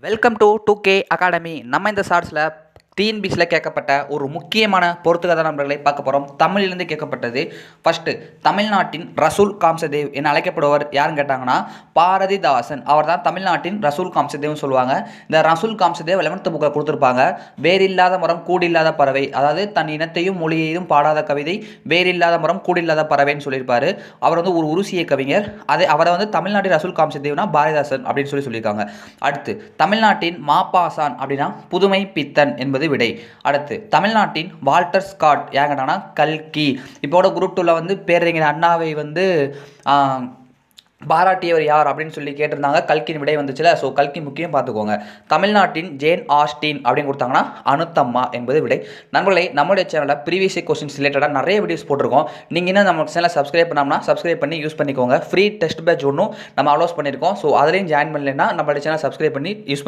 Welcome to 2K academy. நம்ம இந்த ஷார்ட்ஸில் டிஎன்பிசியில் கேட்கப்பட்ட ஒரு முக்கியமான பொறுத்துக்கதை நண்பர்களை பார்க்க போகிறோம். தமிழிலிருந்து கேட்கப்பட்டது. ஃபஸ்ட்டு, தமிழ்நாட்டின் ரசூல் காம்சதேவ் என அழைக்கப்படுவர் யாருன்னு கேட்டாங்கன்னா பாரதிதாசன். அவர் தான் தமிழ்நாட்டின் ரசூல் காம்சதேவ்னு சொல்லுவாங்க. இந்த ரசூல் காம்சதேவ் 11th புக்கில் கொடுத்துருப்பாங்க. வேறில்லாத மரம் கூடில்லாத பறவை, அதாவது தன் இனத்தையும் மொழியையும் பாடாத கவிதை வேறில்லாத மரம் கூடில்லாத பறவைன்னு சொல்லியிருப்பார். அவர் வந்து ஒரு உருசிய கவிஞர். அவரை வந்து தமிழ்நாட்டின் ரசூல் காம்சதேவ்னா பாரதிதாசன் அப்படின்னு சொல்லியிருக்காங்க. அடுத்து, தமிழ்நாட்டின் மாப்பாசான் அப்படின்னா புதுமை பித்தன் என்பது விடை. அடுத்து, தமிழ்நாட்டின் வால்டர் ஸ்காட் யாங்கன்னா கல்கி. இப்போட குரூப் 2ல வந்து பேரறிஞர் அண்ணாவை வந்து பாராட்டியவர் யார் அப்படின்னு சொல்லி கேட்டிருந்தாங்க. கல்கின் விடை வந்துச்சுல. ஸோ கல்கி முக்கியம் பார்த்துக்கோங்க. தமிழ்நாட்டின் ஜேன் ஆஸ்டின் அப்படின்னு கொடுத்தாங்கன்னா அனுத்தம்மா என்பது விடை. நண்பர்களே, நம்மளுடைய சேனலில் ப்ரீவியஸ் கொஸ்டின்ஸ் ரிலேட்டடாக நிறைய வீடியோஸ் போட்டிருக்கோம். நீங்கள் இன்னும் நம்ம சேனலை சப்ஸ்கிரைப் பண்ணாமல் சப்ஸ்கிரைப் பண்ணி யூஸ் பண்ணிக்கோங்க. ஃப்ரீ டெஸ்ட் பேட்ச் ஒன்றும் நம்ம அலோஸ் பண்ணியிருக்கோம். ஸோ அதுலேயும் ஜாயின் பண்ணலைன்னா நம்மளுடைய சேனல் சப்ஸ்கிரைப் பண்ணி யூஸ்